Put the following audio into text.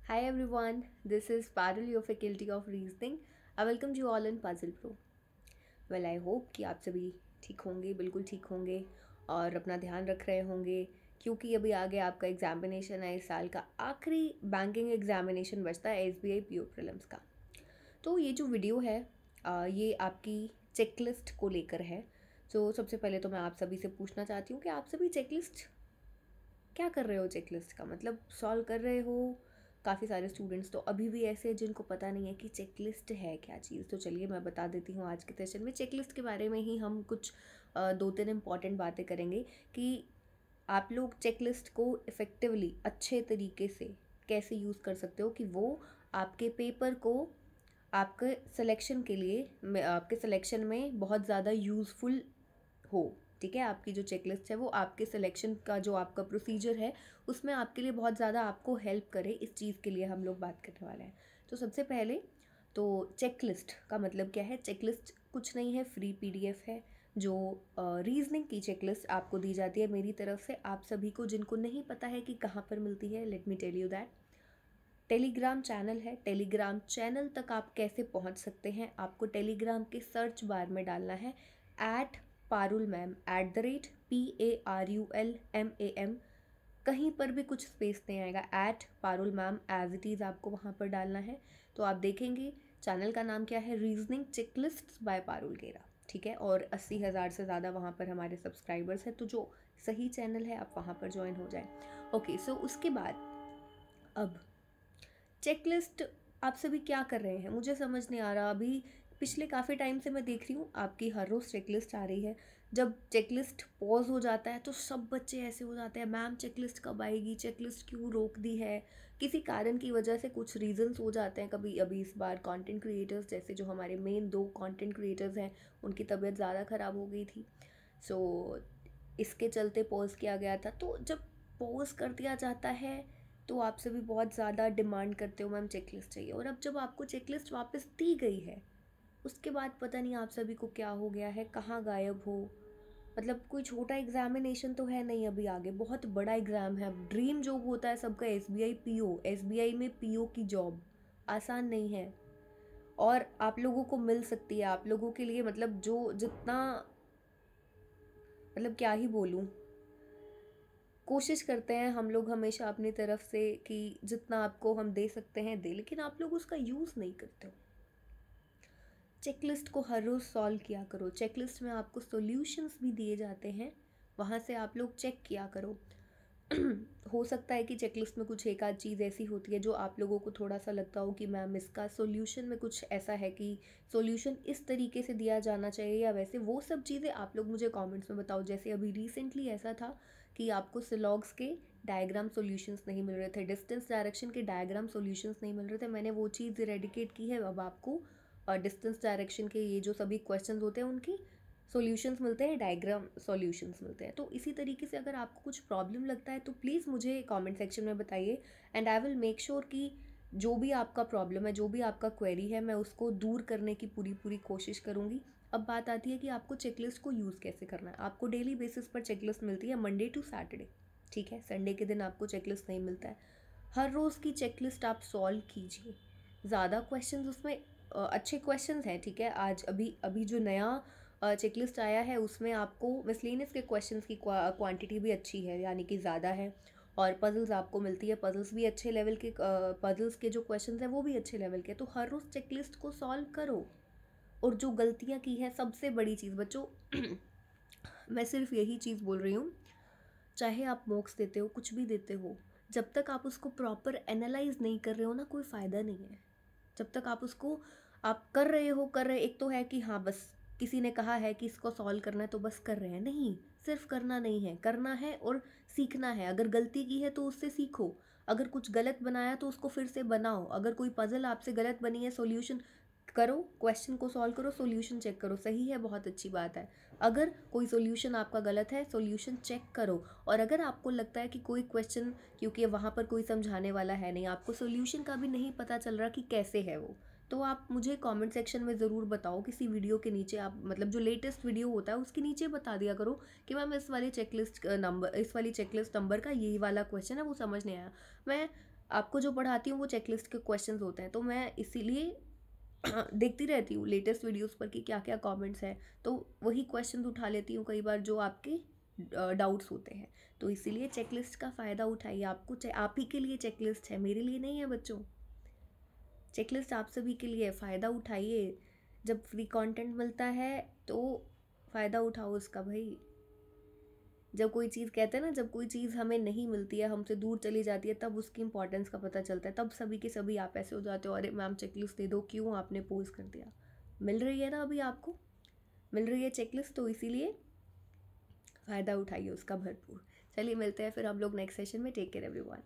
Hi everyone, this is Parul, your Faculty of Reasoning. I welcome you all in Puzzle Pro. Well, I hope कि आप सभी ठीक होंगे, बिल्कुल ठीक होंगे और अपना ध्यान रख रहे होंगे क्योंकि अभी आगे आपका एग्जामिनेशन है। इस साल का आखिरी बैंकिंग एग्जामिनेशन बचता है SBI PO प्रीलिम्स का। तो ये जो वीडियो है ये आपकी चेकलिस्ट को लेकर है। तो सबसे पहले तो मैं आप सभी से पूछना चाहती हूँ कि आप सभी चेकलिस्ट क्या कर रहे हो? चेकलिस्ट का मतलब सॉल्व कर रहे हो? काफ़ी सारे स्टूडेंट्स तो अभी भी ऐसे हैं जिनको पता नहीं है कि चेकलिस्ट है क्या चीज़। तो चलिए मैं बता देती हूँ आज के सेशन में चेकलिस्ट के बारे में ही हम कुछ दो तीन इम्पॉर्टेंट बातें करेंगे कि आप लोग चेकलिस्ट को इफ़ेक्टिवली अच्छे तरीके से कैसे यूज़ कर सकते हो कि वो आपके पेपर को आपके सिलेक्शन के लिए आपके सिलेक्शन में बहुत ज़्यादा यूज़फुल हो। ठीक है, आपकी जो चेकलिस्ट है वो आपके सिलेक्शन का जो आपका प्रोसीजर है उसमें आपके लिए बहुत ज़्यादा आपको हेल्प करे। इस चीज़ के लिए हम लोग बात करने वाले हैं। तो सबसे पहले तो चेकलिस्ट का मतलब क्या है? चेकलिस्ट कुछ नहीं है, फ्री PDF है जो रीजनिंग की चेकलिस्ट आपको दी जाती है मेरी तरफ से। आप सभी को जिनको नहीं पता है कि कहाँ पर मिलती है, let me tell you that Telegram channel है। टेलीग्राम चैनल तक आप कैसे पहुंच सकते हैं? आपको टेलीग्राम के सर्च बार में डालना है @पारुल मैम @PARULMAM। कहीं पर भी कुछ स्पेस नहीं आएगा, @Parul ma'am as it is आपको वहाँ पर डालना है। तो आप देखेंगे चैनल का नाम क्या है, रीजनिंग चेकलिस्ट बाय पारुल गेरा। ठीक है, और 80,000 से ज़्यादा वहाँ पर हमारे सब्सक्राइबर्स हैं। तो जो सही चैनल है आप वहाँ पर ज्वाइन हो जाए। ओके, सो उसके बाद अब चेकलिस्ट आप सभी क्या कर रहे हैं मुझे समझ नहीं आ रहा। अभी पिछले काफ़ी टाइम से मैं देख रही हूँ आपकी हर रोज़ चेकलिस्ट आ रही है। जब चेकलिस्ट पॉज हो जाता है तो सब बच्चे ऐसे हो जाते हैं, मैम चेकलिस्ट कब आएगी, चेकलिस्ट क्यों रोक दी है? किसी कारण की वजह से कुछ रीजंस हो जाते हैं। कभी अभी इस बार कंटेंट क्रिएटर्स जैसे जो हमारे मेन 2 कंटेंट क्रिएटर्स हैं उनकी तबीयत ज़्यादा ख़राब हो गई थी। सो इसके चलते पॉज किया गया था। तो जब पॉज कर दिया जाता है तो आप सभी बहुत ज़्यादा डिमांड करते हो मैम चेकलिस्ट चाहिए, और अब जब आपको चेकलिस्ट वापस दी गई है उसके बाद पता नहीं आप सभी को क्या हो गया है, कहाँ गायब हो। मतलब कोई छोटा एग्जामिनेशन तो है नहीं, अभी आगे बहुत बड़ा एग्ज़ाम है। ड्रीम जॉब होता है सबका SBI PO। SBI में PO की जॉब आसान नहीं है और आप लोगों को मिल सकती है। आप लोगों के लिए मतलब जो जितना मतलब क्या ही बोलूँ, कोशिश करते हैं हम लोग हमेशा अपनी तरफ से कि जितना आपको हम दे सकते हैं दे, लेकिन आप लोग उसका यूज़ नहीं करते हो। चेकलिस्ट को हर रोज़ सॉल्व किया करो। चेकलिस्ट में आपको सॉल्यूशंस भी दिए जाते हैं, वहाँ से आप लोग चेक किया करो। हो सकता है कि चेकलिस्ट में कुछ एक आध चीज़ ऐसी होती है जो आप लोगों को थोड़ा सा लगता हो कि मैम इसका सॉल्यूशन में कुछ ऐसा है कि सॉल्यूशन इस तरीके से दिया जाना चाहिए या वैसे, वो सब चीज़ें आप लोग मुझे कमेंट्स में बताओ। जैसे अभी रिसेंटली ऐसा था कि आपको सिलॉग्स के डायग्राम सॉल्यूशंस नहीं मिल रहे थे, डिस्टेंस डायरेक्शन के डायग्राम सॉल्यूशंस नहीं मिल रहे थे। मैंने वो चीज़ इरेडिकेट की है। अब आपको डिस्टेंस डायरेक्शन के ये जो सभी क्वेश्चंस होते हैं उनकी सॉल्यूशंस मिलते हैं, डायग्राम सॉल्यूशंस मिलते हैं। तो इसी तरीके से अगर आपको कुछ प्रॉब्लम लगता है तो प्लीज़ मुझे कमेंट सेक्शन में बताइए and I will make sure कि जो भी आपका प्रॉब्लम है, जो भी आपका क्वेरी है, मैं उसको दूर करने की पूरी पूरी कोशिश करूँगी। अब बात आती है कि आपको चेकलिस्ट को यूज़ कैसे करना है। आपको डेली बेसिस पर चेकलिस्ट मिलती है मंडे टू सैटरडे। ठीक है, संडे के दिन आपको चेकलिस्ट नहीं मिलता है। हर रोज़ की चेकलिस्ट आप सॉल्व कीजिए। ज़्यादा क्वेश्चंस उसमें अच्छे क्वेश्चंस हैं। ठीक है, आज अभी अभी जो नया चेकलिस्ट आया है उसमें आपको मिसलेनियस के क्वेश्चंस की क्वांटिटी भी अच्छी है, यानी कि ज़्यादा है। और पजल्स आपको मिलती है, पजल्स भी अच्छे लेवल के, पजल्स के जो क्वेश्चंस हैं वो भी अच्छे लेवल के। तो हर रोज़ चेकलिस्ट को सॉल्व करो। और जो गलतियाँ की है, सबसे बड़ी चीज़ बच्चों मैं सिर्फ यही चीज़ बोल रही हूँ, चाहे आप मॉक्स देते हो, कुछ भी देते हो, जब तक आप उसको प्रॉपर एनालाइज नहीं कर रहे हो ना, कोई फ़ायदा नहीं है। जब तक आप उसको आप कर रहे, एक तो है कि हाँ बस किसी ने कहा है कि इसको सॉल्व करना है तो बस कर रहे हैं, नहीं। सिर्फ करना नहीं है, करना है और सीखना है। अगर गलती की है तो उससे सीखो, अगर कुछ गलत बनाया तो उसको फिर से बनाओ। अगर कोई पजल आपसे गलत बनी है, सॉल्यूशन करो, क्वेश्चन को सॉल्व करो, सॉल्यूशन चेक करो, सही है बहुत अच्छी बात है। अगर कोई सॉल्यूशन आपका गलत है, सॉल्यूशन चेक करो। और अगर आपको लगता है कि कोई क्वेश्चन, क्योंकि वहाँ पर कोई समझाने वाला है नहीं, आपको सॉल्यूशन का भी नहीं पता चल रहा कि कैसे है वो, तो आप मुझे कमेंट सेक्शन में ज़रूर बताओ। किसी वीडियो के नीचे आप मतलब जो लेटेस्ट वीडियो होता है उसके नीचे बता दिया करो कि मैम इस वाली चेकलिस्ट नंबर का यही वाला क्वेश्चन है, वो समझ नहीं आया। मैं आपको जो पढ़ाती हूँ वो चेकलिस्ट के क्वेश्चंस होते हैं, तो मैं इसीलिए देखती रहती हूँ लेटेस्ट वीडियोस पर कि क्या क्या कमेंट्स हैं, तो वही क्वेश्चन उठा लेती हूँ कई बार जो आपके डाउट्स होते हैं। तो इसीलिए चेकलिस्ट का फ़ायदा उठाइए। आप ही के लिए चेकलिस्ट है, मेरे लिए नहीं है बच्चों। चेकलिस्ट आप सभी के लिए फ़ायदा उठाइए। जब फ्री कंटेंट मिलता है तो फ़ायदा उठाओ उसका भाई। जब कोई चीज़ कहते हैं ना, जब कोई चीज़ हमें नहीं मिलती है, हमसे दूर चली जाती है, तब उसकी इंपॉर्टेंस का पता चलता है। तब सभी के सभी आप ऐसे हो जाते हो, अरे मैम चेकलिस्ट दे दो, क्यों आपने पोस्ट कर दिया। मिल रही है ना अभी आपको, मिल रही है चेकलिस्ट, तो इसीलिए फ़ायदा उठाइए उसका भरपूर। चलिए मिलते हैं फिर हम लोग नेक्स्ट सेशन में। Take care everyone.